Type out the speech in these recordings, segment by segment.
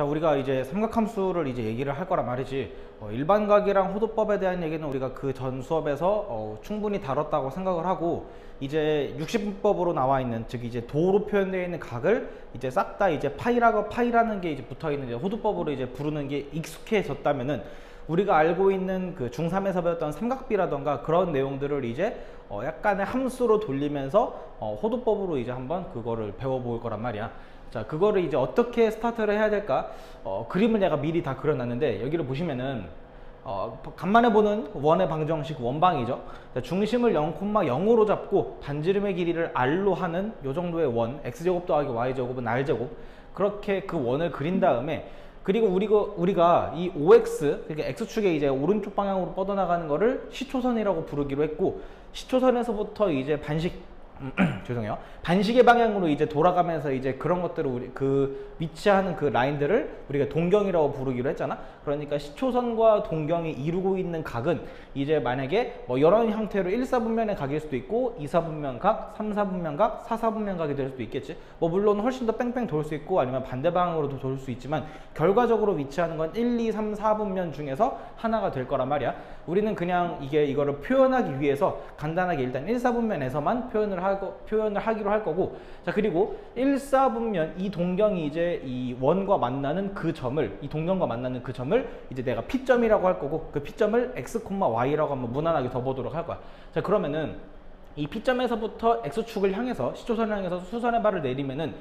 자, 우리가 이제 삼각함수를 이제 얘기를 할 거란 말이지. 일반각이랑 호도법에 대한 얘기는 우리가 그 전 수업에서 충분히 다뤘다고 생각을 하고, 이제 60분법으로 나와 있는, 즉 이제 도로 표현되어 있는 각을 이제 싹 다 이제 파이라는 게 이제 붙어 있는 이제 호도법으로 이제 부르는 게 익숙해졌다면은, 우리가 알고 있는 그 중3에서 배웠던 삼각비라던가 그런 내용들을 이제 약간의 함수로 돌리면서 호도법으로 이제 한번 그거를 배워볼 거란 말이야. 자, 그거를 이제 어떻게 스타트를 해야 될까? 그림을 내가 미리 다 그려놨는데, 여기를 보시면은 간만에 보는 원의 방정식 원방이죠. 자, 중심을 0,0으로 잡고 반지름의 길이를 r로 하는 요 정도의 원, x제곱 더하기 y제곱은 r제곱, 그렇게 그 원을 그린 다음에, 그리고 우리가 이 OX, 그러니까 X축에 이제 오른쪽 방향으로 뻗어나가는 거를 시초선이라고 부르기로 했고, 시초선에서부터 이제 죄송해요. 반시계 방향으로 이제 돌아가면서 이제 그런 것들을 위치하는 그 라인들을 우리가 동경이라고 부르기로 했잖아. 그러니까 시초선과 동경이 이루고 있는 각은 이제 만약에 뭐 이런 형태로 1사분면의 각일 수도 있고, 2사분면각, 3사분면각, 4사분면각이 될 수도 있겠지. 뭐 물론 훨씬 더 뺑뺑 돌 수 있고 아니면 반대 방향으로도 돌 수 있지만, 결과적으로 위치하는 건 1, 2, 3, 4분면 중에서 하나가 될 거란 말이야. 우리는 그냥 이거를 표현하기 위해서 간단하게 일단 1사분면에서만 표현을 하기로 할 거고, 자, 그리고 1사분면 이 동경이 이제 이 원과 만나는 그 점을, 이 동경과 만나는 그 점을 이제 내가 P점이라고 할 거고, 그 P점을 X, Y라고 한번 무난하게 더 보도록 할 거야. 자, 그러면은 이 P점에서부터 X축을 향해서, 시초선을 향해서 수선의 발을 내리면은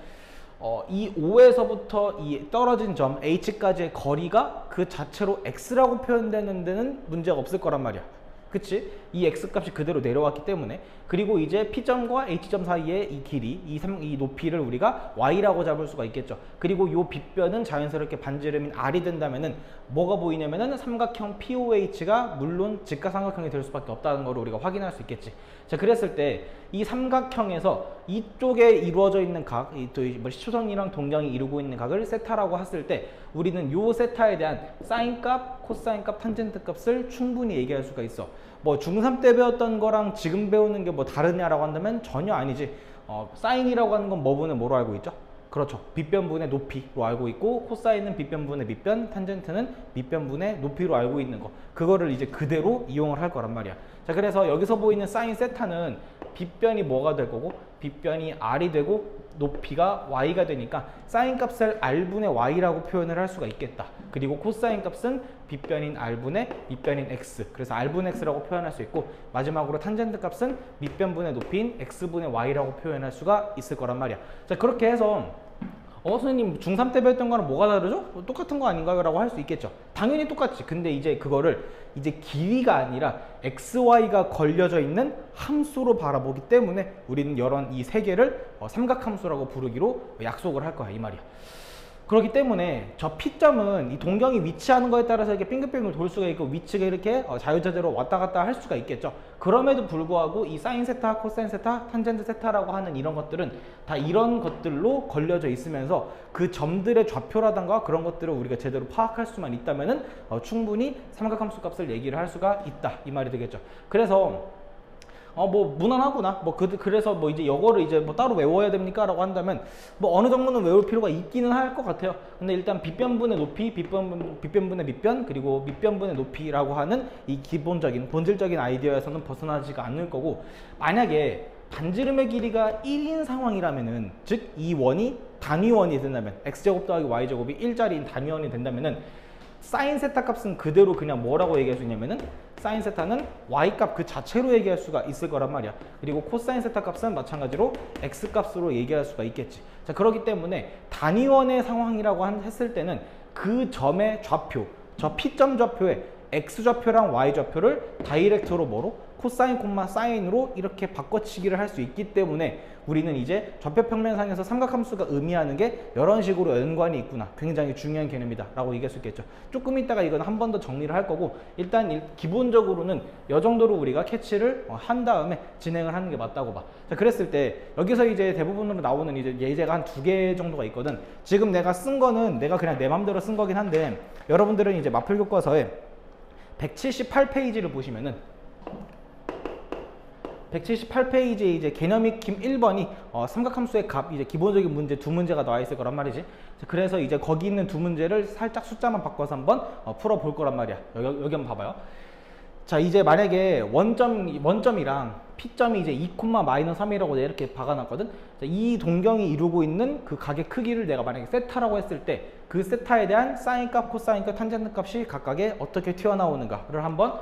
이 O에서부터 이 떨어진 점 H까지의 거리가 그 자체로 X라고 표현되는 데는 문제가 없을 거란 말이야. 그치? 이 X값이 그대로 내려왔기 때문에. 그리고 이제 P점과 H점 사이의 이 길이, 이 높이를 우리가 Y라고 잡을 수가 있겠죠. 그리고 이 빗변은 자연스럽게 반지름인 R이 된다면은 뭐가 보이냐면은 삼각형 POH가 물론 직각삼각형이 될 수밖에 없다는 걸 우리가 확인할 수 있겠지. 자, 그랬을 때 이 삼각형에서 이쪽에 이루어져 있는 각, 뭐 시초선이랑 동경이 이루고 있는 각을 세타라고 했을 때, 우리는 요 세타에 대한 사인값, 코사인값, 탄젠트 값을 충분히 얘기할 수가 있어. 뭐 중3 때 배웠던 거랑 지금 배우는 게 뭐 다르냐라고 한다면 전혀 아니지. 사인이라고 하는 건 뭐로 알고 있죠? 그렇죠. 빗변분의 높이로 알고 있고, 코사인은 빗변분의 밑변, 탄젠트는 밑변분의 높이로 알고 있는 거. 그거를 이제 그대로 이용을 할 거란 말이야. 자, 그래서 여기서 보이는 사인 세타는 빗변이 뭐가 될 거고, 빗변이 r이 되고 높이가 y가 되니까 사인 값을 r분의 y라고 표현을 할 수가 있겠다. 그리고 코사인 값은 빗변인 r분의 밑변인 x, 그래서 r분의 x라고 표현할 수 있고, 마지막으로 탄젠트 값은 밑변분의 높이인 x분의 y라고 표현할 수가 있을 거란 말이야. 자, 그렇게 해서 선생님 중3 때 배웠던 거랑 뭐가 다르죠? 똑같은 거 아닌가요? 라고 할 수 있겠죠. 당연히 똑같지. 근데 이제 그거를 이제 길이가 아니라 XY가 걸려져 있는 함수로 바라보기 때문에 우리는 이런 이 세 개를 삼각함수라고 부르기로 약속을 할 거야, 이 말이야. 그렇기 때문에 저 P점은 이 동경이 위치하는 거에 따라서 이렇게 빙글빙글 돌 수가 있고, 위치가 이렇게 자유자재로 왔다 갔다 할 수가 있겠죠. 그럼에도 불구하고 이 사인 세타, 코사인 세타, 탄젠트 세타라고 하는 이런 것들은 다 이런 것들로 걸려져 있으면서 그 점들의 좌표라던가 그런 것들을 우리가 제대로 파악할 수만 있다면은 충분히 삼각함수 값을 얘기를 할 수가 있다, 이 말이 되겠죠. 그래서 뭐 무난하구나. 그래서 뭐 이제 이거를 이제 뭐 따로 외워야 됩니까? 라고 한다면 뭐 어느 정도는 외울 필요가 있기는 할 것 같아요. 근데 일단 빗변분의 높이, 빗변분의 밑변, 그리고 밑변분의 높이라고 하는 이 기본적인 본질적인 아이디어에서는 벗어나지가 않을 거고, 만약에 반지름의 길이가 1인 상황이라면은, 즉 이 원이 단위원이 된다면, x제곱 더하기 y제곱이 1자리인 단위원이 된다면은 사인 세타 값은 그대로 그냥 뭐라고 얘기할 수 있냐면은, 사인 세타는 y 값 그 자체로 얘기할 수가 있을 거란 말이야. 그리고 코사인 세타 값은 마찬가지로 x 값으로 얘기할 수가 있겠지. 자, 그렇기 때문에 단위원의 상황이라고 했을 때는 그 점의 좌표, 저 P점 좌표에 x 좌표랑 y 좌표를 다이렉트로 뭐로? 코사인, 사인으로 이렇게 바꿔치기를 할 수 있기 때문에 우리는 이제 좌표 평면상에서 삼각함수가 의미하는 게 이런 식으로 연관이 있구나, 굉장히 중요한 개념이다 라고 얘기할 수 있겠죠. 조금 있다가 이건 한 번 더 정리를 할 거고, 일단 기본적으로는 이 정도로 우리가 캐치를 한 다음에 진행을 하는 게 맞다고 봐. 자, 그랬을 때 여기서 이제 대부분으로 나오는 이제 예제가 한 2개 정도가 있거든. 지금 내가 쓴 거는 내가 그냥 내 맘대로 쓴 거긴 한데, 여러분들은 이제 마플 교과서에 178페이지를 보시면은 178페이지에 이제 개념 익힘 1번이 삼각함수의 값, 이제 기본적인 문제 2문제가 나와 있을 거란 말이지. 그래서 이제 거기 있는 두 문제를 살짝 숫자만 바꿔서 한번 풀어볼 거란 말이야. 여기 한번 봐봐요. 자, 이제 만약에 원점이랑 P점이 이제 2,-3이라고 내가 이렇게 박아놨거든. 자, 이 동경이 이루고 있는 그 각의 크기를 내가 만약에 세타라고 했을 때 그 세타에 대한 사인 값, 코사인 값, 탄젠트 값이 각각에 어떻게 튀어나오는가를 한번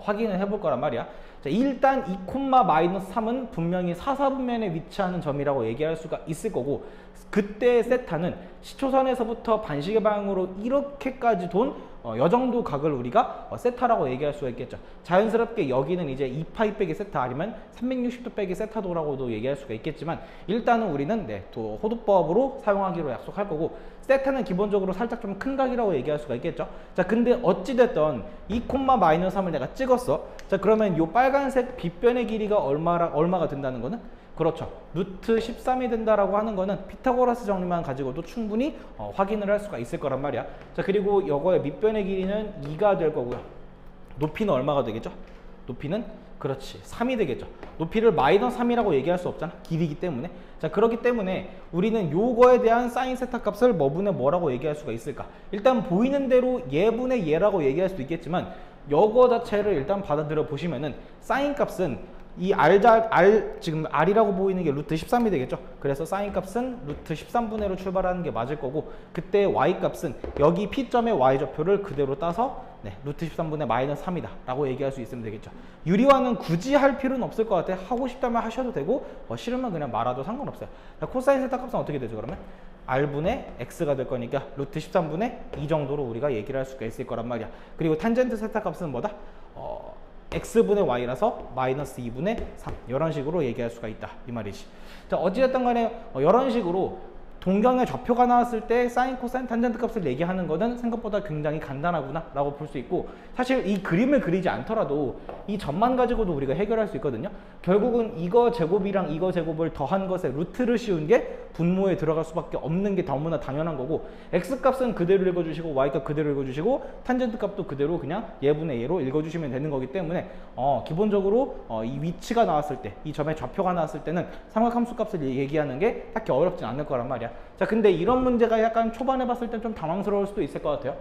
확인을 해볼 거란 말이야. 자, 일단 2,-3은 분명히 사사분면에 위치하는 점이라고 얘기할 수가 있을 거고, 그때의 세타는 시초선에서부터 반시계 방향으로 이렇게까지 돈 여정도 각을 우리가 세타라고 얘기할 수가 있겠죠. 자연스럽게 여기는 이제 2파이 빼기 세타 아니면 360도 빼기 세타도라고도 얘기할 수가 있겠지만, 일단은 우리는 또 호도법으로 사용하기로 약속할 거고, 세타는 기본적으로 살짝 좀 큰 각이라고 얘기할 수가 있겠죠. 자, 근데 어찌됐든 2,-3을 내가 찍었어. 자, 그러면 이 빨간색 빗변의 길이가 얼마가 된다는 거는, 그렇죠, 루트 13이 된다라고 하는 거는 피타고라스 정리만 가지고도 충분히 확인을 할 수가 있을 거란 말이야. 자, 그리고 이거의 밑변의 길이는 2가 될 거고요. 높이는 얼마가 되겠죠? 높이는, 그렇지, 3이 되겠죠. 높이를 -3이라고 얘기할 수 없잖아, 길이기 때문에. 자, 그렇기 때문에 우리는 요거에 대한 사인 세타 값을 뭐라고 얘기할 수가 있을까? 일단 보이는 대로 얘분의 얘라고 얘기할 수도 있겠지만, 요거 자체를 일단 받아들여 보시면은 사인 값은 이 지금 R이라고 보이는 게 루트 13이 되겠죠. 그래서 사인 값은 루트 13분의 1로 출발하는 게 맞을 거고, 그때 Y 값은 여기 P점의 Y좌표를 그대로 따서 루트 13분의 -3이다 라고 얘기할 수 있으면 되겠죠. 유리화는 굳이 할 필요는 없을 것 같아. 하고 싶다면 하셔도 되고, 싫으면 그냥 말아도 상관없어요. 자, 코사인 세타 값은 어떻게 되죠 그러면? R분의 X가 될 거니까 루트 13분의 2 정도로 우리가 얘기를 할 수가 있을 거란 말이야. 그리고 탄젠트 세타 값은 뭐다? X분의 Y라서 -2분의 3, 이런 식으로 얘기할 수가 있다 이 말이지. 자, 어찌됐든 간에 이런 식으로 동경의 좌표가 나왔을 때 사인, 코사인, 탄젠트 값을 얘기하는 거는 생각보다 굉장히 간단하구나 라고 볼 수 있고, 사실 이 그림을 그리지 않더라도 이 점만 가지고도 우리가 해결할 수 있거든요. 결국은 이거 제곱이랑 이거 제곱을 더한 것에 루트를 씌운 게 분모에 들어갈 수밖에 없는 게 너무나 당연한 거고, X값은 그대로 읽어주시고 Y값 그대로 읽어주시고 탄젠트 값도 그대로 그냥 얘분의 얘로 읽어주시면 되는 거기 때문에 기본적으로 이 위치가 나왔을 때, 이 점의 좌표가 나왔을 때는 삼각함수 값을 얘기하는 게 딱히 어렵진 않을 거란 말이야. 자, 근데 이런 문제가 약간 초반에 봤을 땐 좀 당황스러울 수도 있을 것 같아요.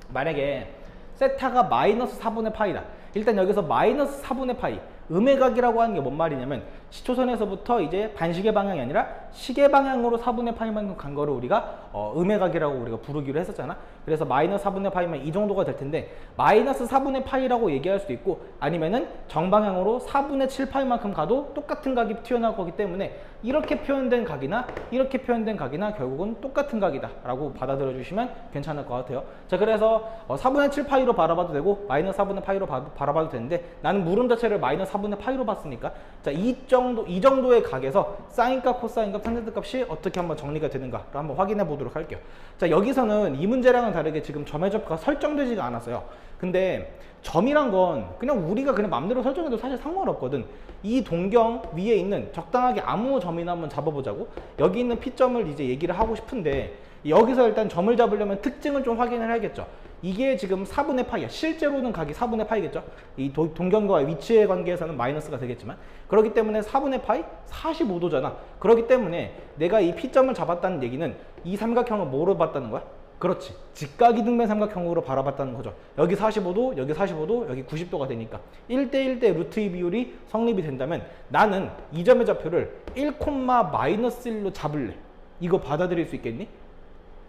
만약에 세타가 -4분의 파이다. 일단 여기서 -4분의 파이, 음의 각이라고 하는 게 뭔 말이냐면, 시초선에서부터 이제 반시계 방향이 아니라 시계 방향으로 4분의 파이만큼 간 거를 우리가 음의 각이라고 우리가 부르기로 했었잖아. 그래서 -4분의 파이면 이 정도가 될 텐데, -4분의 파이라고 얘기할 수도 있고, 아니면은 정방향으로 4분의 7 파이만큼 가도 똑같은 각이 튀어나올 거기 때문에, 이렇게 표현된 각이나 이렇게 표현된 각이나 결국은 똑같은 각이다 라고 받아들여 주시면 괜찮을 것 같아요. 자, 그래서 4분의 7 파이로 바라봐도 되고 -4분의 파이로 바라봐도 되는데, 나는 물음 자체를 -4분의 파이로 봤으니까, 자, 이 정도의 각에서 사인값, 코사인값, 탄젠트 값이 어떻게 한번 정리가 되는가를 한번 확인해 보도록 할게요. 자, 여기서는 이 문제랑은 다르게 지금 점의 좌표가 설정되지가 않았어요. 근데 점이란 건 그냥 우리가 그냥 맘대로 설정해도 사실 상관없거든. 이 동경 위에 있는 적당하게 아무 점이나 한번 잡아보자고. 여기 있는 P점을 이제 얘기를 하고 싶은데, 여기서 일단 점을 잡으려면 특징을 좀 확인을 해야겠죠. 이게 지금 4분의 파이야. 실제로는 각이 4분의 파이겠죠. 이 동경과의 위치의 관계에서는 마이너스가 되겠지만, 그렇기 때문에 4분의 파이 45도잖아. 그렇기 때문에 내가 이 P점을 잡았다는 얘기는 이 삼각형을 뭐로 봤다는 거야? 그렇지, 직각이등변 삼각형으로 바라봤다는 거죠. 여기 45도, 여기 45도, 여기 90도가 되니까 1대1대 루트 2 비율이 성립이 된다면, 나는 이 점의 좌표를 1,-1로 잡을래. 이거 받아들일 수 있겠니?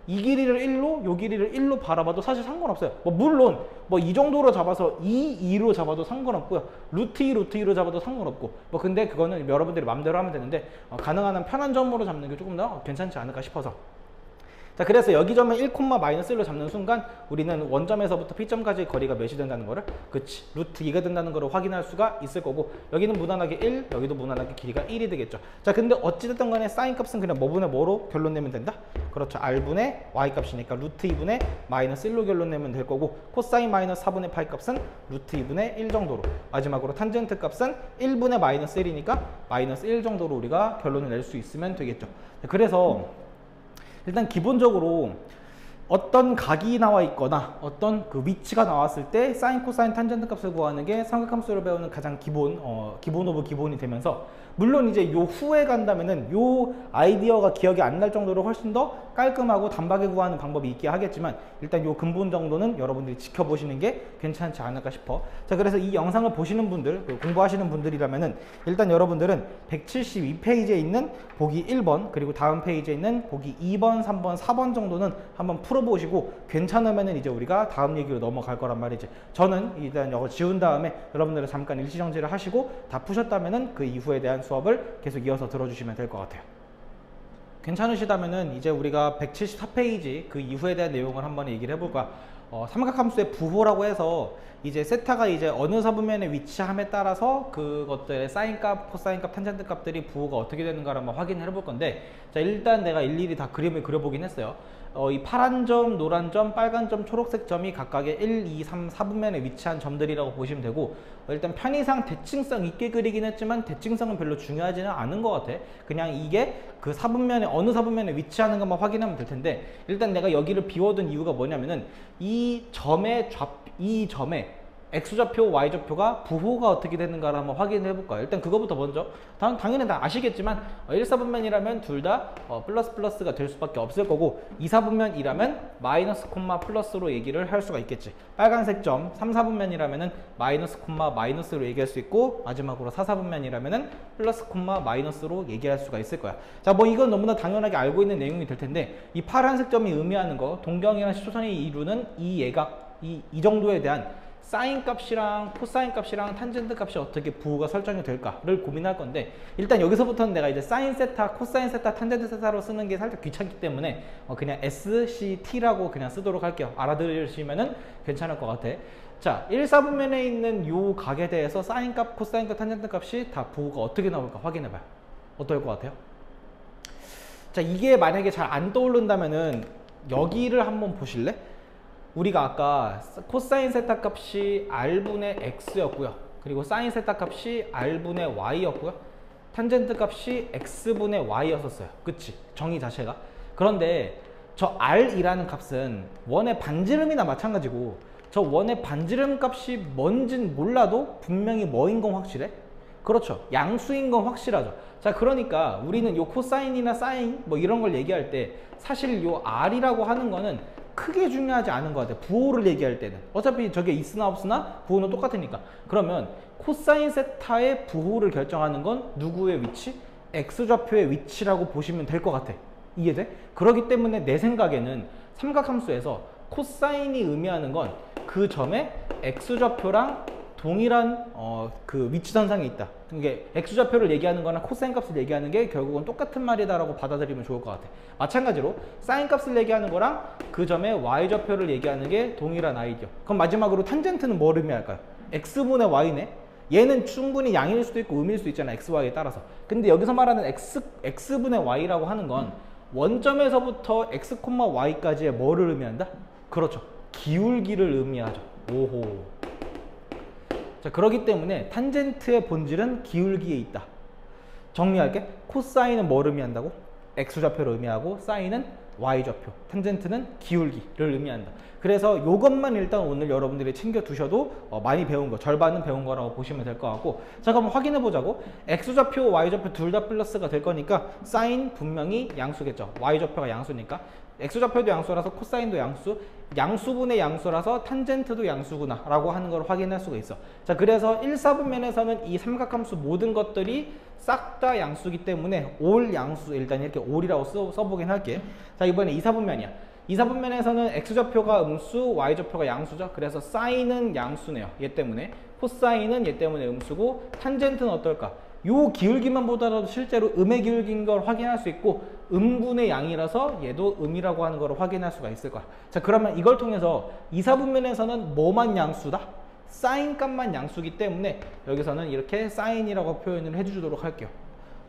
이 길이를 1로, 요 길이를 1로 바라봐도 사실 상관없어요. 물론 이 정도로 잡아서 2로 잡아도 상관없고요. 루트 2, 루트 2로 잡아도 상관없고, 근데 그거는 여러분들이 마음대로 하면 되는데, 가능한 한 편한 점으로 잡는 게 조금 더 괜찮지 않을까 싶어서. 자, 그래서 여기 점을 1,-1로 잡는 순간 우리는 원점에서부터 P점까지의 거리가 몇이 된다는 거를, 그치, 루트 2가 된다는 거를 확인할 수가 있을 거고, 여기는 무난하게 1, 여기도 무난하게 길이가 1이 되겠죠. 자, 근데 어찌됐든 간에 사인 값은 그냥 뭐분의 뭐로 결론 내면 된다? 그렇죠, R분의 Y 값이니까 루트 2분의 -1로 결론 내면 될 거고, 코사인 -4분의 파이 값은 루트 2분의 1 정도로, 마지막으로 탄젠트 값은 1분의 -1이니까 -1 정도로 우리가 결론을 낼 수 있으면 되겠죠. 그래서 일단 기본적으로 어떤 각이 나와 있거나 어떤 그 위치가 나왔을 때 사인, 코사인, 탄젠트 값을 구하는 게 삼각함수를 배우는 가장 기본 오브 기본이 되면서, 물론 이제 요 후에 간다면은 요 아이디어가 기억이 안 날 정도로 훨씬 더 깔끔하고 단박에 구하는 방법이 있긴 하겠지만 일단 요 근본 정도는 여러분들이 지켜보시는 게 괜찮지 않을까 싶어. 자, 그래서 이 영상을 보시는 분들, 공부하시는 분들이라면은 일단 여러분들은 172페이지에 있는 보기 1번 그리고 다음 페이지에 있는 보기 2번, 3번, 4번 정도는 한번 풀어보시고 괜찮으면은 이제 우리가 다음 얘기로 넘어갈 거란 말이지. 저는 일단 이거 지운 다음에 여러분들은 잠깐 일시정지를 하시고 다 푸셨다면은 그 이후에 대한 수업을 계속 이어서 들어주시면 될 것 같아요. 괜찮으시다면은 이제 우리가 174페이지 그 이후에 대한 내용을 한번 얘기를 해볼까. 삼각함수의 부호라고 해서 이제 세타가 이제 어느 사분면에 위치함에 따라서 그것들의 사인값, 코사인값, 탄젠트 값들이 부호가 어떻게 되는가를 한번 확인을 해볼 건데, 자, 일단 내가 일일이 다 그림을 그려보긴 했어요. 이 파란 점, 노란 점, 빨간 점, 초록색 점이 각각의 1, 2, 3, 4분면에 위치한 점들이라고 보시면 되고, 일단 편의상 대칭성 있게 그리긴 했지만 대칭성은 별로 중요하지는 않은 것 같아. 그냥 이게 그 사분면에 어느 사분면에 위치하는 것만 확인하면 될 텐데, 일단 내가 여기를 비워둔 이유가 뭐냐면은 이 점의 X좌표, Y좌표가 부호가 어떻게 되는가를 한번 확인해 볼까요? 일단 그거부터 먼저. 당연히 다 아시겠지만 1사분면이라면 둘 다 플러스 플러스가 될 수밖에 없을 거고, 2사분면이라면 마이너스 콤마 플러스로 얘기를 할 수가 있겠지. 빨간색 점 3사분면이라면은 마이너스 콤마 마이너스로 얘기할 수 있고, 마지막으로 4사분면이라면은 플러스 콤마 마이너스로 얘기할 수가 있을 거야. 자, 뭐 이건 너무나 당연하게 알고 있는 내용이 될 텐데, 이 파란색 점이 의미하는 거, 동경이랑 10초선이 이루는 이 예각, 이 정도에 대한 사인 값이랑 코사인 값이랑 탄젠트 값이 어떻게 부호가 설정이 될까를 고민할 건데, 일단 여기서부터는 내가 이제 사인 세타, 코사인 세타, 탄젠트 세타로 쓰는 게 살짝 귀찮기 때문에 그냥 SCT라고 그냥 쓰도록 할게요. 알아들으시면은 괜찮을 것 같아. 자, 1사분면에 있는 요 각에 대해서 사인 값, 코사인 값, 탄젠트 값이 다 부호가 어떻게 나올까 확인해봐요. 어떨 것 같아요? 자, 이게 만약에 잘 안 떠오른다면은 여기를 한번 보실래? 우리가 아까 코사인 세타 값이 R분의 X였고요. 그리고 사인 세타 값이 R분의 Y였고요. 탄젠트 값이 X분의 Y였었어요. 그치? 정의 자체가. 그런데 저 R이라는 값은 원의 반지름이나 마찬가지고, 저 원의 반지름 값이 뭔진 몰라도 분명히 뭐인 건 확실해? 그렇죠. 양수인 건 확실하죠. 자, 그러니까 우리는 요 코사인이나 사인 뭐 이런 걸 얘기할 때 사실 요 R이라고 하는 거는 크게 중요하지 않은 것 같아요. 부호를 얘기할 때는. 어차피 저게 있으나 없으나 부호는 똑같으니까. 그러면 코사인 세타의 부호를 결정하는 건 누구의 위치? X좌표의 위치라고 보시면 될 것 같아. 이해돼? 그렇기 때문에 내 생각에는 삼각함수에서 코사인이 의미하는 건 그 점에 X좌표랑 동일한 그 위치선상에 있다. 이게 X좌표를 얘기하는 거나 코사인 값을 얘기하는 게 결국은 똑같은 말이다라고 받아들이면 좋을 것 같아. 마찬가지로 사인 값을 얘기하는 거랑 그 점의 Y좌표를 얘기하는 게 동일한 아이디어. 그럼 마지막으로 탄젠트는 뭘 의미할까요? X분의 Y네? 얘는 충분히 양일 수도 있고 음일 수도 있잖아. X, Y에 따라서. 근데 여기서 말하는 X분의 Y라고 하는 건 원점에서부터 X, Y까지의 뭐를 의미한다? 그렇죠. 기울기를 의미하죠. 오호. 자, 그렇기 때문에 탄젠트의 본질은 기울기에 있다. 정리할게. 코사인은 뭘 의미한다고? X좌표를 의미하고, 사인은 Y좌표, 탄젠트는 기울기를 의미한다. 그래서 이것만 일단 오늘 여러분들이 챙겨 두셔도 많이 배운 거, 절반은 배운 거라고 보시면 될 것 같고, 자, 그럼 확인해 보자고. X좌표, Y좌표 둘 다 플러스가 될 거니까 사인 분명히 양수겠죠. Y좌표가 양수니까. X좌표도 양수라서 코사인도 양수, 양수분의 양수라서 탄젠트도 양수구나 라고 하는 걸 확인할 수가 있어. 자, 그래서 1사분면에서는 이 삼각함수 모든 것들이 싹 다 양수기 때문에 올 양수, 일단 이렇게 올이라고 써보긴 할게. 자, 이번에 2사분면이야. 2사분면에서는 X좌표가 음수, Y좌표가 양수죠. 그래서 사인은 양수네요. 얘 때문에. 코사인은 얘 때문에 음수고, 탄젠트는 어떨까? 요 기울기만 보더라도 실제로 음의 기울기인 걸 확인할 수 있고, 음분의 양이라서 얘도 음이라고 하는 걸 확인할 수가 있을 거야. 자, 그러면 이걸 통해서 2사분면에서는 뭐만 양수다? 사인 값만 양수기 때문에 여기서는 이렇게 사인이라고 표현을 해주도록 할게요.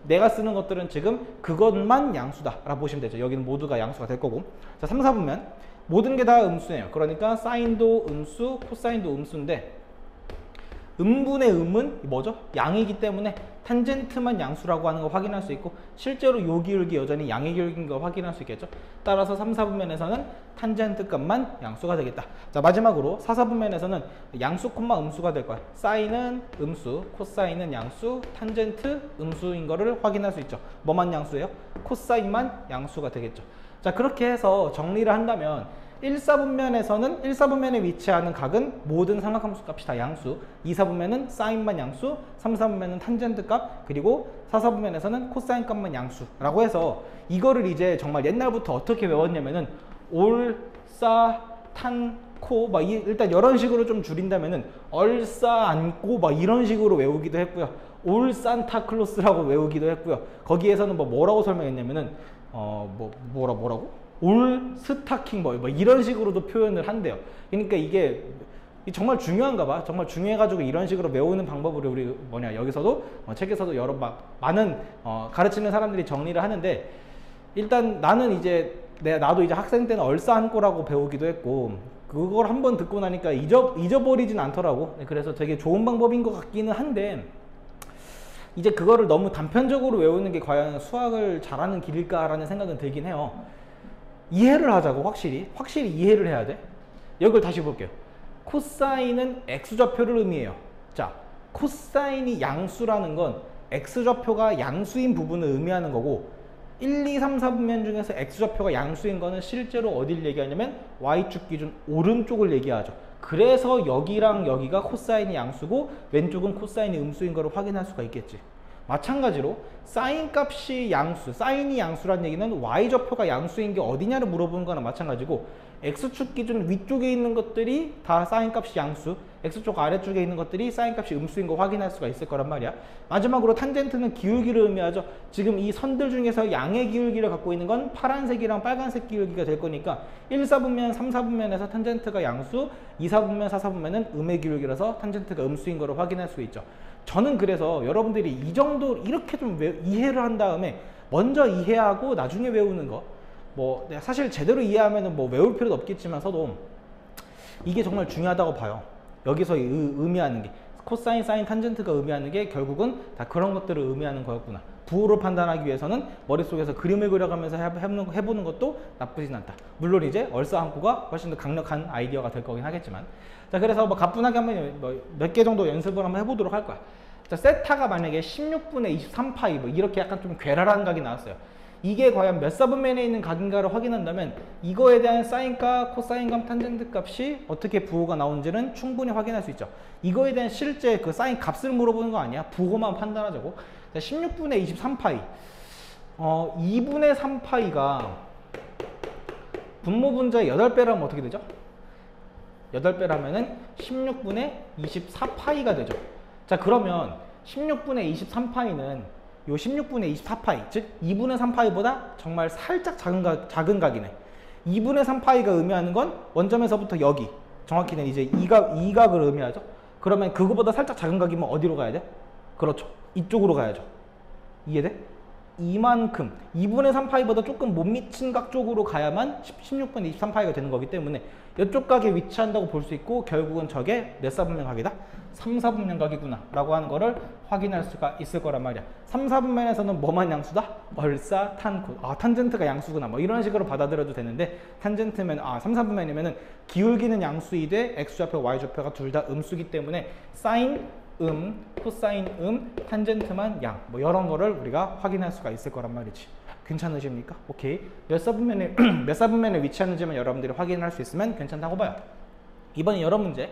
내가 쓰는 것들은 지금 그것만 양수다 라고 보시면 되죠. 여기는 모두가 양수가 될 거고. 자, 3, 4분면 모든 게 다 음수네요. 그러니까 사인도 음수, 코사인도 음수인데, 음분의 음은 뭐죠? 양이기 때문에 탄젠트만 양수라고 하는 걸 확인할 수 있고, 실제로 요 기울기 여전히 양의 기울기인 걸 확인할 수 있겠죠. 따라서 3, 4분면에서는 탄젠트 값만 양수가 되겠다. 자, 마지막으로 4, 4분면에서는 양수 콤마 음수가 될 거야. 사인은 음수, 코사인은 양수, 탄젠트 음수인 거를 확인할 수 있죠. 뭐만 양수예요? 코사인만 양수가 되겠죠. 자, 그렇게 해서 정리를 한다면 1사분면에서는 1사분면에 위치하는 각은 모든 삼각함수 값이 다 양수, 2사분면은 사인만 양수, 3사분면은 탄젠트 값, 그리고 4사분면에서는 코사인 값만 양수라고 해서 이거를 이제 정말 옛날부터 어떻게 외웠냐면은 올, 사, 탄, 코, 막 일단 이런 식으로 좀 줄인다면은 얼싸, 안고 막 이런 식으로 외우기도 했고요. 올 산타클로스라고 외우기도 했고요. 거기에서는 뭐라고 설명했냐면은 뭐라고? 올 스타킹 뭐 이런 식으로도 표현을 한대요. 그러니까 이게 정말 중요한가 봐. 정말 중요해가지고 이런 식으로 외우는 방법을 우리 여기서도 책에서도 여러 많은 가르치는 사람들이 정리를 하는데, 일단 나는 이제 나도 이제 학생 때는 얼싸안고라고 배우기도 했고 그걸 한번 듣고 나니까 잊어버리진 않더라고. 그래서 되게 좋은 방법인 것 같기는 한데, 이제 그거를 너무 단편적으로 외우는 게 과연 수학을 잘하는 길일까라는 생각은 들긴 해요. 이해를 하자고. 확실히 이해를 해야 돼. 여기를 다시 볼게요. 코사인은 x좌표를 의미해요. 자, 코사인이 양수라는 건 x좌표가 양수인 부분을 의미하는 거고, 1, 2, 3, 4분면 중에서 x좌표가 양수인 거는 실제로 어딜 얘기하냐면 y축 기준 오른쪽을 얘기하죠. 그래서 여기랑 여기가 코사인이 양수고 왼쪽은 코사인이 음수인 거를 확인할 수가 있겠지. 마찬가지로 사인 값이 양수, 사인이 양수란 얘기는 y좌표가 양수인 게 어디냐를 물어보는 거나 마찬가지고, x축 기준 위쪽에 있는 것들이 다 사인 값이 양수, x축 아래쪽에 있는 것들이 사인 값이 음수인 거 확인할 수가 있을 거란 말이야. 마지막으로 탄젠트는 기울기를 의미하죠. 지금 이 선들 중에서 양의 기울기를 갖고 있는 건 파란색이랑 빨간색 기울기가 될 거니까 1사분면, 3사분면에서 탄젠트가 양수, 2사분면, 4사분면은 음의 기울기라서 탄젠트가 음수인 거를 확인할 수 있죠. 저는 그래서 여러분들이 이 정도 이렇게 좀 이해를 한 다음에 먼저 이해하고 나중에 외우는 거, 사실 제대로 이해하면은 외울 필요도 없겠지만서도 이게 정말 중요하다고 봐요. 여기서 의미하는 게 코사인, 사인, 탄젠트가 의미하는 게 결국은 다 그런 것들을 의미하는 거였구나. 부호를 판단하기 위해서는 머릿속에서 그림을 그려가면서 해보는 것도 나쁘진 않다. 물론 이제 얼싸안고가 훨씬 더 강력한 아이디어가 될 거긴 하겠지만, 자, 그래서 가뿐하게 한번 몇 개 정도 연습을 한번 해보도록 할 거야. 자, 세타가 만약에 16분의 23파이 이렇게 약간 좀 괴랄한 각이 나왔어요. 이게 과연 몇 사분면에 있는 각인가를 확인한다면 이거에 대한 사인값, 코사인값, 탄젠트 값이 어떻게 부호가 나오는지는 충분히 확인할 수 있죠. 이거에 대한 실제 그 사인 값을 물어보는 거 아니야. 부호만 판단하자고. 16분의 23파이 2분의 3파이가 분모분자의 8배라면 어떻게 되죠? 8배라면은 16분의 24파이가 되죠. 자, 그러면 16분의 23파이는 요 16분의 24파이, 즉 2분의 3파이보다 정말 살짝 작은 각이네. 2분의 3파이가 의미하는 건 원점에서부터 여기, 정확히는 이제 이 각을 의미하죠. 그러면 그거보다 살짝 작은 각이면 어디로 가야 돼? 그렇죠, 이쪽으로 가야죠. 이해돼? 이만큼 2분의 3파이보다 조금 못 미친 각 쪽으로 가야만 16분의 23파이가 되는 거기 때문에 이쪽 각에 위치한다고 볼 수 있고, 결국은 저게 몇 사분면 각이다? 3, 4분면 각이구나 라고 하는 거를 확인할 수가 있을 거란 말이야. 3, 4분면에서는 뭐만 양수다? 얼싸, 탄, 코. 탄젠트가 양수구나 이런 식으로 받아들여도 되는데, 탄젠트면 3, 4분면이면은 기울기는 양수이되 x좌표, y좌표가 둘 다 음수기 때문에 사인 코사인 탄젠트만 양, 이런 거를 우리가 확인할 수가 있을 거란 말이지. 괜찮으십니까? 오케이. 몇 사분면에 위치하는지만 여러분들이 확인할 수 있으면 괜찮다고 봐요. 이번에 여러 문제.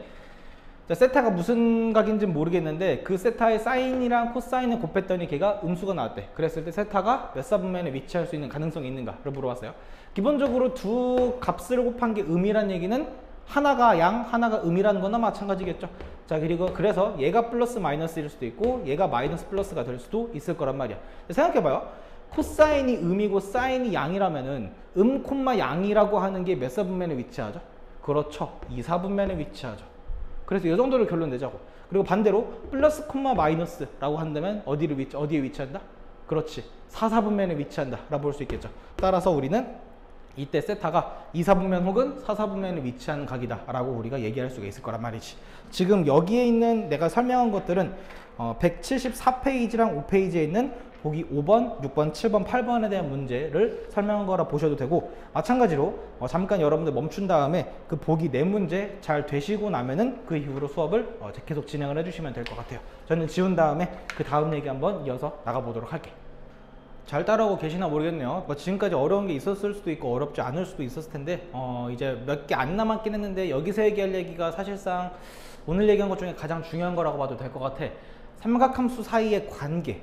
자, 세타가 무슨 각인지 모르겠는데 그 세타의 사인이랑 코사인을 곱했더니 걔가 음수가 나왔대. 그랬을 때 세타가 몇 사분면에 위치할 수 있는 가능성이 있는가를 물어봤어요. 기본적으로 두 값을 곱한 게 음이란 얘기는 하나가 양, 하나가 음이라는 거나 마찬가지겠죠. 자, 그래서 얘가 플러스 마이너스일 수도 있고 얘가 마이너스 플러스가 될 수도 있을 거란 말이야. 생각해봐요. 코사인이 음이고 사인이 양이라면은 콤마 양이라고 하는 게 몇 사분면에 위치하죠? 그렇죠, 2사분면에 위치하죠. 그래서 이 정도로 결론 내자고. 그리고 반대로 플러스 콤마 마이너스라고 한다면 어디에 위치한다? 그렇지, 4사분면에 위치한다 라고 볼 수 있겠죠. 따라서 우리는 이때 세타가 2사분면 혹은 4사분면에 위치한 각이다 라고 우리가 얘기할 수가 있을 거란 말이지. 지금 여기에 있는 내가 설명한 것들은 174페이지랑 5페이지에 있는 보기 5번, 6번, 7번, 8번에 대한 문제를 설명한 거라 보셔도 되고, 마찬가지로 잠깐 여러분들 멈춘 다음에 그 보기 4문제 잘 되시고 나면은 그 이후로 수업을 계속 진행을 해주시면 될 것 같아요. 저는 지운 다음에 그 다음 얘기 한번 이어서 나가보도록 할게요. 잘 따라오고 계시나 모르겠네요. 뭐 지금까지 어려운 게 있었을 수도 있고 어렵지 않을 수도 있었을 텐데 이제 몇 개 안 남았긴 했는데 여기서 얘기할 얘기가 사실상 오늘 얘기한 것 중에 가장 중요한 거라고 봐도 될 것 같아. 삼각함수 사이의 관계.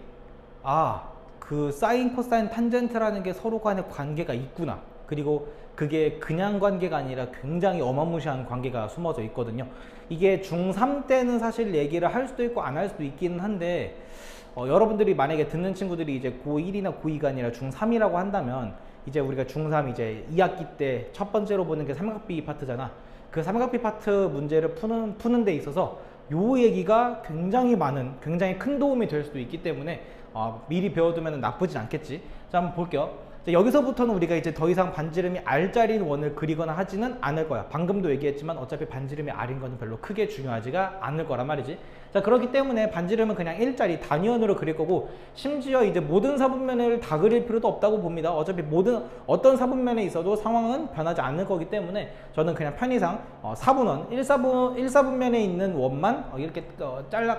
그 사인, 코사인, 탄젠트라는 게 서로 간의 관계가 있구나. 그리고 그게 그냥 관계가 아니라 굉장히 어마무시한 관계가 숨어져 있거든요. 이게 중3 때는 사실 얘기를 할 수도 있고 안 할 수도 있기는 한데 여러분들이 만약에 듣는 친구들이 이제 고1이나 고2가 아니라 중3이라고 한다면 이제 우리가 중3 이제 2학기 때 첫 번째로 보는 게 삼각비 파트잖아. 그 삼각비 파트 문제를 푸는 데 있어서 요 얘기가 굉장히 큰 도움이 될 수도 있기 때문에 미리 배워두면 나쁘진 않겠지. 자, 한번 볼게요. 자, 여기서부터는 우리가 이제 더 이상 반지름이 R자리인 원을 그리거나 하지는 않을 거야. 방금도 얘기했지만 어차피 반지름이 R인 거는 별로 크게 중요하지가 않을 거란 말이지. 자, 그렇기 때문에 반지름은 그냥 일자리 단위원으로 그릴 거고, 심지어 이제 모든 사분면을 다 그릴 필요도 없다고 봅니다. 어차피 어떤 사분면에 있어도 상황은 변하지 않을 거기 때문에 저는 그냥 편의상 4분원, 1사분면에 있는 원만 이렇게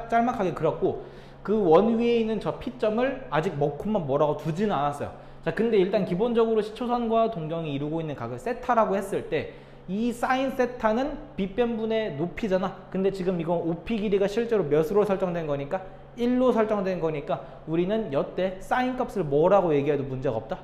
짤막하게 그렸고, 그 원 위에 있는 저 P점을 아직 뭐라고 두지는 않았어요. 자, 근데 일단 기본적으로 시초선과 동경이 이루고 있는 각을 세타라고 했을 때 이 사인 세타는 빗변분의 높이잖아. 근데 지금 이건 OP 길이가 실제로 몇으로 설정된 거니까 1로 설정된 거니까 우리는 여태 사인 값을 뭐라고 얘기해도 문제가 없다.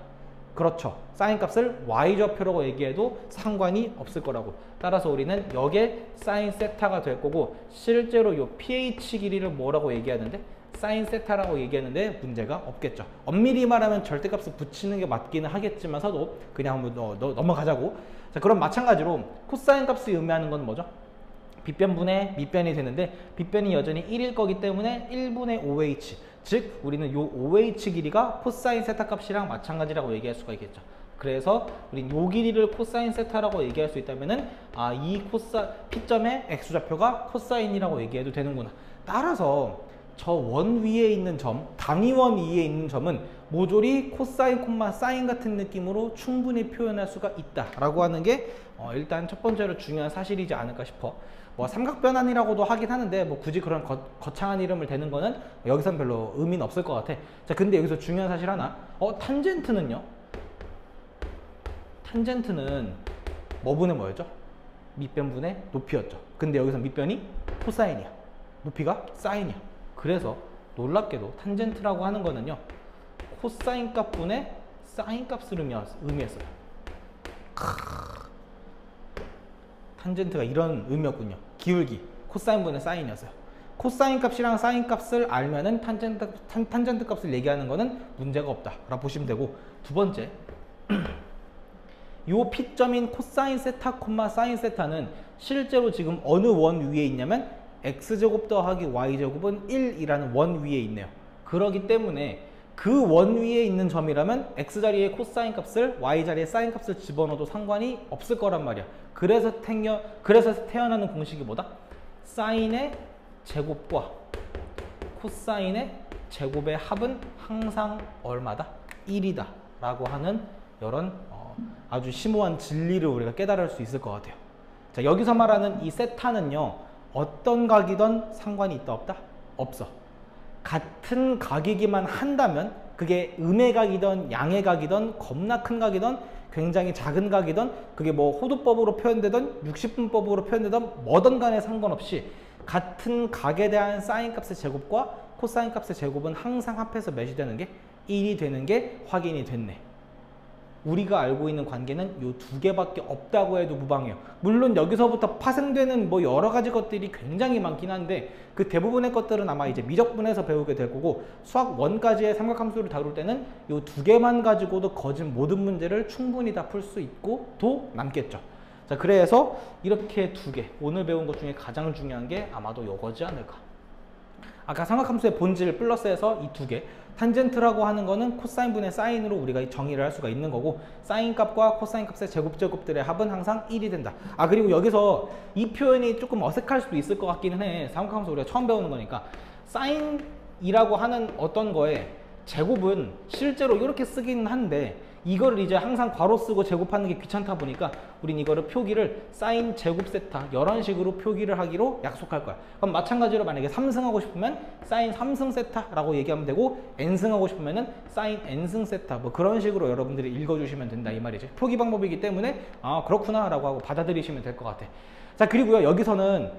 그렇죠. 사인 값을 y좌표라고 얘기해도 상관이 없을 거라고. 따라서 우리는 여기에 사인 세타가 될 거고, 실제로 요 pH 길이를 뭐라고 얘기하는데 사인 세타라고 얘기하는데 문제가 없겠죠. 엄밀히 말하면 절대값을 붙이는 게 맞기는 하겠지만서도 그냥 한번 넘어가자고. 자, 그럼 마찬가지로 코사인 값이 의미하는 건 뭐죠? 빗변분의 밑변이 되는데 빗변이 여전히 1일 거기 때문에 1분의 5h, 즉 우리는 요 5h 길이가 코사인 세타 값이랑 마찬가지라고 얘기할 수가 있겠죠. 그래서 우린 요 길이를 코사인 세타라고 얘기할 수 있다면은 이 P점의 x좌표가 코사인이라고 얘기해도 되는구나. 따라서 저 원 위에 있는 점, 단위원 위에 있는 점은 모조리 코사인, 콤마 사인 같은 느낌으로 충분히 표현할 수가 있다라고 하는 게 일단 첫 번째로 중요한 사실이지 않을까 싶어. 뭐 삼각변환이라고도 하긴 하는데 뭐 굳이 그런 거창한 이름을 대는 거는 여기선 별로 의미는 없을 것 같아. 자, 근데 여기서 중요한 사실 하나. 탄젠트는요? 탄젠트는 뭐분의 뭐였죠? 밑변분의 높이였죠. 근데 여기서 밑변이 코사인이야. 높이가 사인이야. 그래서 놀랍게도 탄젠트라고 하는 거는요, 코사인 값분의 사인 값을 의미했어요. 탄젠트가 이런 의미였군요. 기울기, 코사인분의 사인이었어요. 코사인 값이랑 사인 값을 알면은 탄젠트 값을 얘기하는 거는 문제가 없다라고 보시면 되고, 두 번째, 요 P점인 코사인 세타, 콤마 사인 세타는 실제로 지금 어느 원 위에 있냐면 x제곱 더하기 y제곱은 1이라는 원 위에 있네요. 그렇기 때문에 그 원 위에 있는 점이라면 x자리에 코사인 값을 y자리에 사인 값을 집어넣어도 상관이 없을 거란 말이야. 그래서 태어나는 공식이 뭐다? 사인의 제곱과 코사인의 제곱의 합은 항상 얼마다? 1이다 라고 하는 이런 아주 심오한 진리를 우리가 깨달을 수 있을 것 같아요. 자, 여기서 말하는 이 세타는요, 어떤 각이든 상관이 있다 없다? 없어. 같은 각이기만 한다면 그게 음의 각이든 양의 각이든 겁나 큰 각이든 굉장히 작은 각이든 그게 뭐 호두법으로 표현되든 60분법으로 표현되든 뭐든 간에 상관없이 같은 각에 대한 사인 값의 제곱과 코사인 값의 제곱은 항상 합해서 몇이 되는 게 1이 되는 게 확인이 됐네. 우리가 알고 있는 관계는 요 두 개밖에 없다고 해도 무방해요. 물론 여기서부터 파생되는 뭐 여러 가지 것들이 굉장히 많긴 한데 그 대부분의 것들은 아마 이제 미적분에서 배우게 될 거고, 수학 1까지의 삼각함수를 다룰 때는 요 두 개만 가지고도 거진 모든 문제를 충분히 다 풀 수 있고 또 남겠죠. 자, 그래서 이렇게 두 개, 오늘 배운 것 중에 가장 중요한 게 아마도 요거지 않을까. 아까 삼각함수의 본질 플러스에서 이 두 개, 탄젠트라고 하는 거는 코사인분의 사인으로 우리가 정의를 할 수가 있는 거고, 사인 값과 코사인 값의 제곱들의 합은 항상 1이 된다. 그리고 여기서 이 표현이 조금 어색할 수도 있을 것 같기는 해. 삼각함수 우리가 처음 배우는 거니까. 사인이라고 하는 어떤 거에 제곱은 실제로 이렇게 쓰기는 한데 이거를 이제 항상 괄호 쓰고 제곱하는 게 귀찮다 보니까 우린 이거를 표기를 사인 제곱 세타 이런 식으로 표기를 하기로 약속할 거야. 그럼 마찬가지로 만약에 3승 하고 싶으면 사인 3승 세타라고 얘기하면 되고, n승 하고 싶으면은 사인 n승 세타, 뭐 그런 식으로 여러분들이 읽어주시면 된다 이 말이지. 표기 방법이기 때문에 아 그렇구나 라고 하고 받아들이시면 될 것 같아. 자, 그리고요 여기서는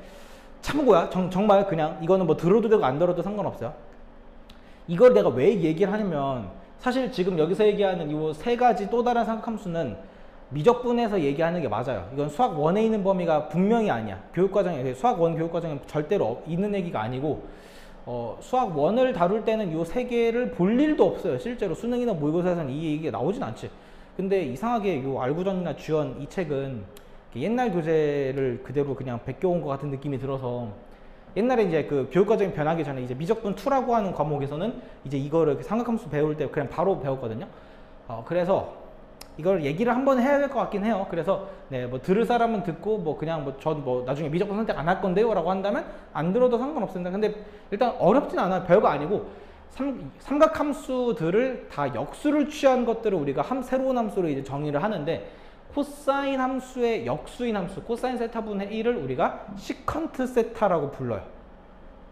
참고야. 정말 그냥 이거는 뭐 들어도 되고 안 들어도 상관없어요. 이걸 내가 왜 얘기를 하냐면, 사실 지금 여기서 얘기하는 이 세 가지 또 다른 삼각함수는 미적분에서 얘기하는 게 맞아요. 이건 수학 1에 있는 범위가 분명히 아니야. 교육과정에, 수학 1 교육과정에 절대로 있는 얘기가 아니고, 수학 1을 다룰 때는 이 세 개를 볼 일도 없어요. 실제로 수능이나 모의고사에서는 이 얘기가 나오진 않지. 근데 이상하게 이 알구전이나 주연 이 책은 옛날 교재를 그대로 그냥 베껴온 것 같은 느낌이 들어서, 옛날에 이제 그 교육과정이 변하기 전에 이제 미적분 2라고 하는 과목에서는 이제 이거를 삼각함수 배울 때 그냥 바로 배웠거든요. 그래서 이걸 얘기를 한번 해야 될 것 같긴 해요. 그래서 네, 뭐 들을 사람은 듣고, 뭐 그냥 뭐 전 뭐 나중에 미적분 선택 안 할 건데요 라고 한다면 안 들어도 상관없습니다. 근데 일단 어렵진 않아요. 별거 아니고 삼각함수들을 다 역수를 취한 것들을 우리가 새로운 함수로 이제 정의를 하는데, 코사인 함수의 역수인 함수 코사인 세타분의 1을 우리가 시컨트 세타라고 불러요.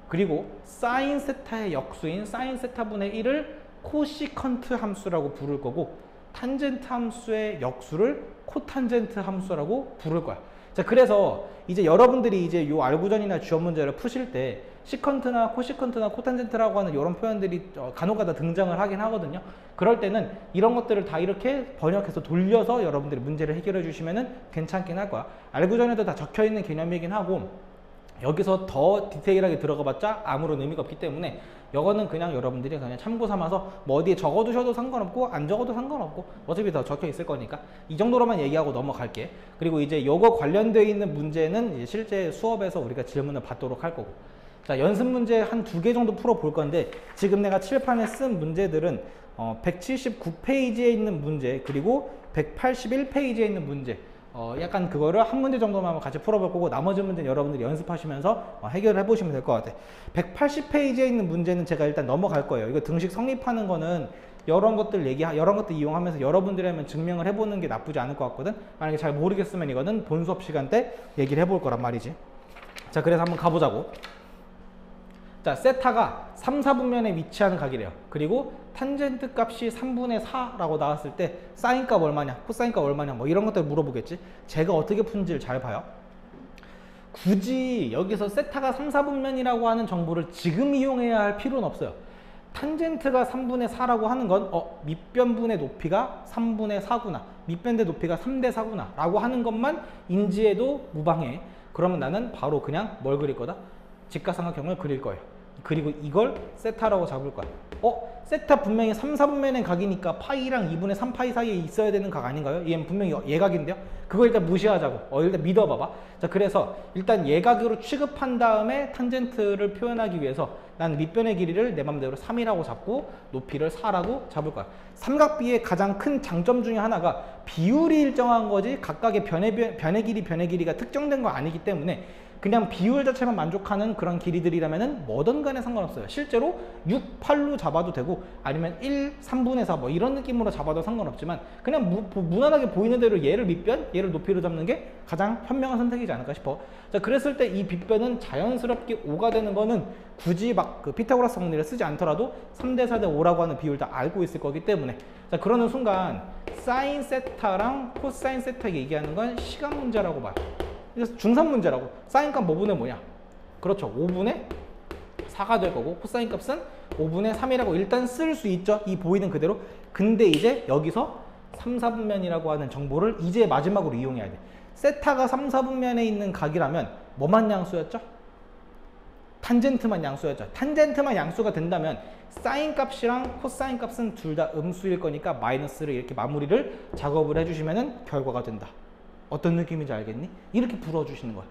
그리고 사인 세타의 역수인 사인 세타분의 1을 코시컨트 함수라고 부를 거고, 탄젠트 함수의 역수를 코탄젠트 함수라고 부를 거야. 자, 그래서 이제 여러분들이 이제 요 알구전이나 주어 문제를 푸실 때 시컨트나 코시컨트나 코탄젠트라고 하는 이런 표현들이 간혹가다 등장을 하긴 하거든요. 그럴 때는 이런 것들을 다 이렇게 번역해서 돌려서 여러분들이 문제를 해결해 주시면은 괜찮긴 할 거야. 알구전에도 다 적혀 있는 개념이긴 하고, 여기서 더 디테일하게 들어가 봤자 아무런 의미가 없기 때문에 이거는 그냥 여러분들이 그냥 참고 삼아서 뭐 어디에 적어 두셔도 상관없고 안 적어도 상관없고 어차피 다 적혀 있을 거니까 이 정도로만 얘기하고 넘어갈게. 그리고 이제 요거 관련되어 있는 문제는 이제 실제 수업에서 우리가 질문을 받도록 할 거고, 자, 연습 문제 한 2개 정도 풀어 볼 건데, 지금 내가 칠판에 쓴 문제들은 179페이지에 있는 문제, 그리고 181페이지에 있는 문제, 약간 그거를 한 문제 정도만 같이 풀어볼 거고, 나머지 문제는 여러분들이 연습하시면서 해결해 보시면 될 것 같아. 180페이지에 있는 문제는 제가 일단 넘어갈 거예요. 이거 등식 성립하는 거는 이런 것들 이용하면서 여러분들이 하면 증명을 해보는 게 나쁘지 않을 것 같거든. 만약에 잘 모르겠으면 이거는 본 수업 시간 때 얘기를 해볼 거란 말이지. 자, 그래서 한번 가보자고. 자, 세타가 3, 4분면에 위치하는 각이래요. 그리고 탄젠트 값이 3분의 4라고 나왔을 때 사인 값 얼마냐, 코사인 값 얼마냐, 뭐 이런 것들 물어보겠지. 제가 어떻게 푼지를 잘 봐요. 굳이 여기서 세타가 3, 4분면이라고 하는 정보를 지금 이용해야 할 필요는 없어요. 탄젠트가 3분의 4라고 하는 건 밑변분의 높이가 3분의 4구나, 밑변의 높이가 3대 4구나 라고 하는 것만 인지해도 무방해. 그러면 나는 바로 그냥 뭘 그릴 거다? 직각삼각형을 그릴 거예요. 그리고 이걸 세타라고 잡을 거야. 세타 분명히 3, 4분면의 각이니까 파이랑 2분의 3파이 사이에 있어야 되는 각 아닌가요? 얘는 분명히 예각인데요. 그거 일단 무시하자고. 일단 믿어봐봐. 자, 그래서 일단 예각으로 취급한 다음에 탄젠트를 표현하기 위해서 난 밑변의 길이를 내 맘대로 3이라고 잡고 높이를 4라고 잡을 거야. 삼각비의 가장 큰 장점 중에 하나가 비율이 일정한 거지, 각각의 변의 길이가 특정된 거 아니기 때문에 그냥 비율 자체만 만족하는 그런 길이들이라면은 뭐든 간에 상관없어요. 실제로 6, 8로 잡아도 되고, 아니면 1, 3분의 4 뭐 이런 느낌으로 잡아도 상관없지만, 그냥 무난하게 보이는 대로 얘를 밑변, 얘를 높이로 잡는 게 가장 현명한 선택이지 않을까 싶어. 자, 그랬을 때 이 빗변은 자연스럽게 5가 되는 거는 굳이 막 그 피타고라스 정리를 쓰지 않더라도 3대 4대 5라고 하는 비율 다 알고 있을 거기 때문에, 자, 그러는 순간 사인 세타랑 코사인 세타 얘기하는 건 시간 문제라고 봐요. 그래서 중산 문제라고. 사인 값 뭐분의 뭐냐? 그렇죠. 5분의 4가 될 거고, 코사인 값은 5분의 3이라고 일단 쓸 수 있죠. 이 보이는 그대로. 근데 이제 여기서 3, 4분면이라고 하는 정보를 이제 마지막으로 이용해야 돼. 세타가 3, 4분면에 있는 각이라면 뭐만 양수였죠? 탄젠트만 양수였죠. 탄젠트만 양수가 된다면 사인 값이랑 코사인 값은 둘 다 음수일 거니까 마이너스를 이렇게 마무리를 작업을 해주시면 결과가 된다. 어떤 느낌인지 알겠니? 이렇게 풀어주시는 거야.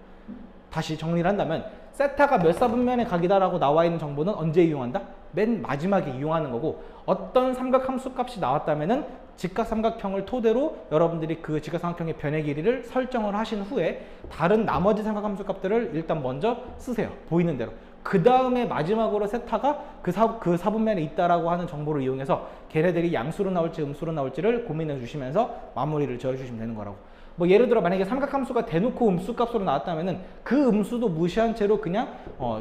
다시 정리를 한다면 세타가 몇 사분면의 각이다라고 나와 있는 정보는 언제 이용한다? 맨 마지막에 이용하는 거고, 어떤 삼각함수 값이 나왔다면은 직각삼각형을 토대로 여러분들이 그 직각삼각형의 변의 길이를 설정을 하신 후에 다른 나머지 삼각함수 값들을 일단 먼저 쓰세요. 보이는 대로. 그 다음에 마지막으로 세타가 그 사분면에 있다라고 하는 정보를 이용해서 걔네들이 양수로 나올지 음수로 나올지를 고민해 주시면서 마무리를 지어 주시면 되는 거라고. 뭐 예를 들어 만약에 삼각함수가 대놓고 음수 값으로 나왔다면은 그 음수도 무시한 채로 그냥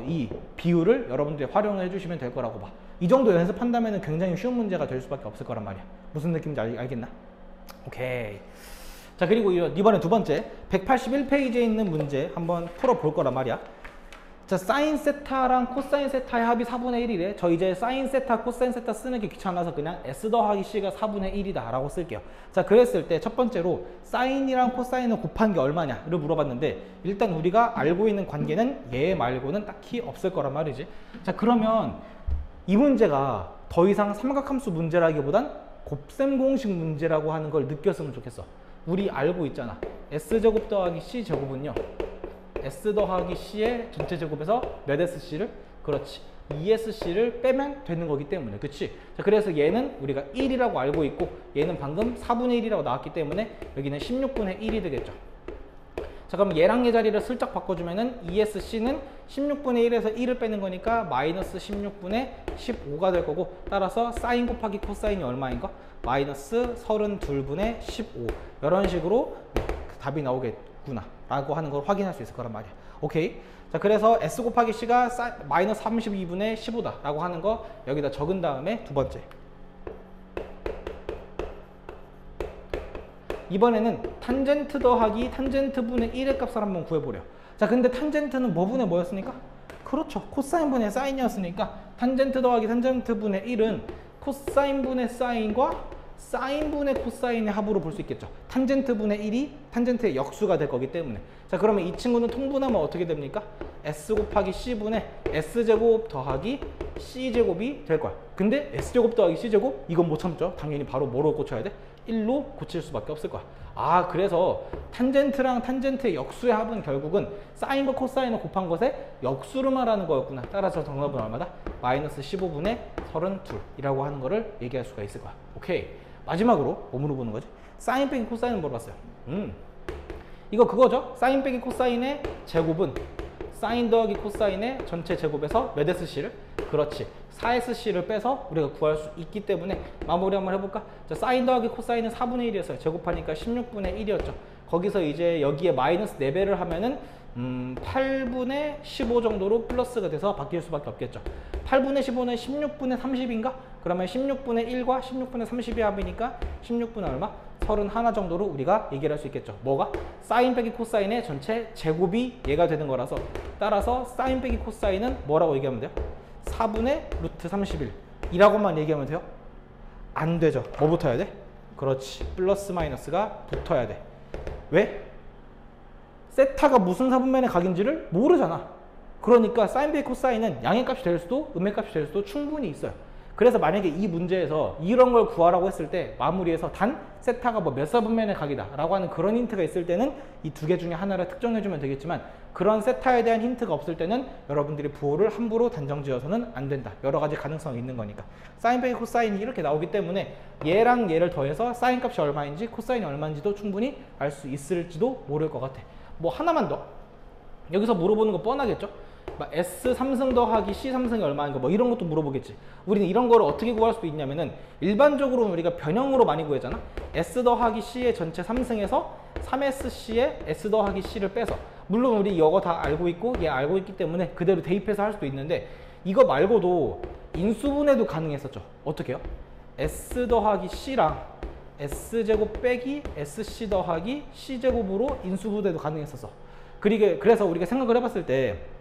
이 비율을 여러분들이 활용해 주시면 될 거라고 봐. 이 정도 연습한다면은 굉장히 쉬운 문제가 될 수밖에 없을 거란 말이야. 무슨 느낌인지 알겠나? 오케이. 자, 그리고 이번에 두 번째 181페이지에 있는 문제 한번 풀어볼 거란 말이야. 자, 사인 세타랑 코사인 세타의 합이 4분의 1이래. 저 이제 사인 세타, 코사인 세타 쓰는 게 귀찮아서 그냥 S 더하기 C가 4분의 1이다 라고 쓸게요. 자, 그랬을 때 첫 번째로 사인이랑 코사인을 곱한 게 얼마냐를 물어봤는데 일단 우리가 알고 있는 관계는 얘 말고는 딱히 없을 거란 말이지. 자, 그러면 이 문제가 더 이상 삼각함수 문제라기보단 곱셈 공식 문제라고 하는 걸 느꼈으면 좋겠어. 우리 알고 있잖아. S제곱 더하기 C제곱은요, S 더하기 C의 전체 제곱에서 몇 SC를? 그렇지, 2SC를 빼면 되는 거기 때문에. 그치? 자, 그래서 얘는 우리가 1이라고 알고 있고 얘는 방금 4분의 1이라고 나왔기 때문에 여기는 16분의 1이 되겠죠. 자, 그럼 얘랑 얘 자리를 슬쩍 바꿔주면은 2SC는 16분의 1에서 1을 빼는 거니까 마이너스 16분의 15가 될 거고, 따라서 사인 곱하기 코사인이 얼마인가? 마이너스 32분의 15. 이런 식으로 답이 나오겠구나 라고 하는 걸 확인할 수 있을 거란 말이야. 오케이. 자, 그래서 S 곱하기 C가 마이너스 32분의 15다 라고 하는 거 여기다 적은 다음에 두 번째, 이번에는 탄젠트 더하기 탄젠트 분의 1의 값을 한번 구해보려. 자, 근데 탄젠트는 뭐 분의 뭐였으니까? 그렇죠, 코사인 분의 사인이었으니까 탄젠트 더하기 탄젠트 분의 1은 코사인 분의 사인과 사인 분의 코사인의 합으로 볼 수 있겠죠. 탄젠트 분의 1이 탄젠트의 역수가 될 거기 때문에. 자, 그러면 이 친구는 통분하면 어떻게 됩니까? S 곱하기 C분의 S제곱 더하기 C제곱이 될 거야. 근데 S제곱 더하기 C제곱? 이건 못 참죠. 당연히 바로 뭐로 고쳐야 돼? 1로 고칠 수밖에 없을 거야. 아, 그래서 탄젠트랑 탄젠트의 역수의 합은 결국은 사인과 코사인을 곱한 것의 역수를 말하는 거였구나. 따라서 정답은 얼마다? 마이너스 15분의 32이라고 하는 거를 얘기할 수가 있을 거야. 오케이. 마지막으로 뭐 물어보는 거지? 사인 빼기 코사인을 물어봤어요. 이거 그거죠. 사인 빼기 코사인의 제곱은 사인 더하기 코사인의 전체 제곱에서 몇 SC를? 그렇지, 4SC를 빼서 우리가 구할 수 있기 때문에 마무리 한번 해볼까? 자, 사인 더하기 코사인은 4분의 1이었어요. 제곱하니까 16분의 1이었죠. 거기서 이제 여기에 마이너스 4배를 하면은 8분의 15 정도로 플러스가 돼서 바뀔 수밖에 없겠죠. 8분의 15는 16분의 30인가? 그러면 16분의 1과 16분의 30의 합이니까 16분의 얼마? 31 정도로 우리가 얘기를 할 수 있겠죠. 뭐가? 사인 빼기 코사인의 전체 제곱이 얘가 되는 거라서, 따라서 사인 빼기 코사인은 뭐라고 얘기하면 돼요? 4분의 루트 31 이라고만 얘기하면 돼요? 안 되죠. 뭐 붙어야 돼? 그렇지, 플러스 마이너스가 붙어야 돼. 왜? 세타가 무슨 사분면의 각인지를 모르잖아. 그러니까 사인 빼기 코사인은 양의 값이 될 수도 음의 값이 될 수도 충분히 있어요. 그래서 만약에 이 문제에서 이런 걸 구하라고 했을 때 마무리에서 단 세타가 뭐 몇 사분면의 각이다 라고 하는 그런 힌트가 있을 때는 이 두 개 중에 하나를 특정해주면 되겠지만, 그런 세타에 대한 힌트가 없을 때는 여러분들이 부호를 함부로 단정 지어서는 안 된다. 여러 가지 가능성이 있는 거니까. 사인 빼기 코사인이 이렇게 나오기 때문에 얘랑 얘를 더해서 사인 값이 얼마인지 코사인이 얼마인지도 충분히 알 수 있을지도 모를 것 같아. 뭐 하나만 더, 여기서 물어보는 거 뻔하겠죠? S 3승 더하기 C 3승이 얼마인가 뭐 이런 것도 물어보겠지. 우리는 이런 거를 어떻게 구할 수도 있냐면은, 일반적으로 우리가 변형으로 많이 구하잖아. S 더하기 C의 전체 3승에서 3SC의 S 더하기 C를 빼서, 물론 우리 이거 다 알고 있고 얘 알고 있기 때문에 그대로 대입해서 할 수도 있는데, 이거 말고도 인수분해도 가능했었죠. 어떻게 해요? S 더하기 C랑 S제곱 빼기 SC 더하기 C제곱으로 인수분해도 가능했었어. 그래서 우리가 생각을 해봤을 때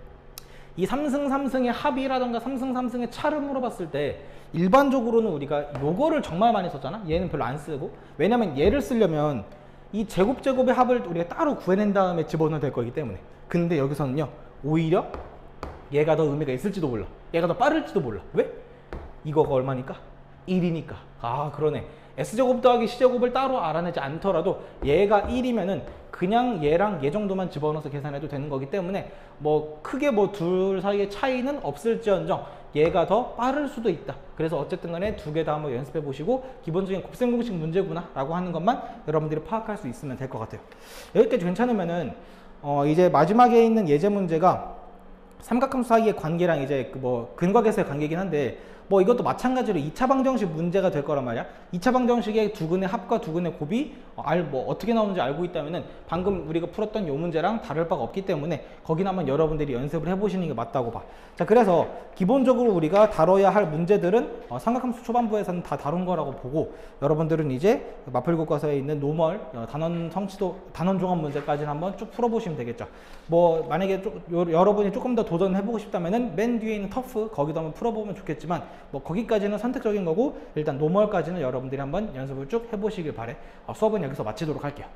이 3승 3승의 합이라던가 3승 3승의 차를 물어봤을 때 일반적으로는 우리가 요거를 정말 많이 썼잖아. 얘는 별로 안 쓰고, 왜냐면 얘를 쓰려면 이 제곱의 합을 우리가 따로 구해낸 다음에 집어넣어야 될 거기 때문에. 근데 여기서는요, 오히려 얘가 더 의미가 있을지도 몰라. 얘가 더 빠를지도 몰라. 왜? 이거가 얼마니까? 1이니까. 아, 그러네. S제곱 더하기 C제곱을 따로 알아내지 않더라도 얘가 1이면은 그냥 얘랑 얘 정도만 집어넣어서 계산해도 되는 거기 때문에 뭐 크게 뭐 둘 사이의 차이는 없을지언정 얘가 더 빠를 수도 있다. 그래서 어쨌든 간에 두 개 다 한번 연습해 보시고 기본적인 곱셈 공식 문제구나 라고 하는 것만 여러분들이 파악할 수 있으면 될 것 같아요. 여기까지 괜찮으면은 이제 마지막에 있는 예제 문제가 삼각함수 사이의 관계랑 이제 그 뭐 근각에서의 관계긴 한데, 뭐 이것도 마찬가지로 2차 방정식 문제가 될 거란 말이야. 2차 방정식의 두근의 합과 두근의 곱이 뭐 어떻게 나오는지 알고 있다면은 방금 우리가 풀었던 요 문제랑 다를 바가 없기 때문에 거기는 한번 여러분들이 연습을 해보시는 게 맞다고 봐. 자, 그래서 기본적으로 우리가 다뤄야 할 문제들은 삼각함수 초반부에서는 다 다룬 거라고 보고, 여러분들은 이제 마플교과서에 있는 노멀 단원 성취도 단원 종합 문제까지는 한번 쭉 풀어보시면 되겠죠. 뭐 만약에 여러분이 조금 더 도전해보고 싶다면은 맨 뒤에 있는 터프 거기도 한번 풀어보면 좋겠지만, 뭐 거기까지는 선택적인 거고, 일단 노멀까지는 여러분들이 한번 연습을 쭉 해보시길 바래. 수업은 여기서 마치도록 할게요.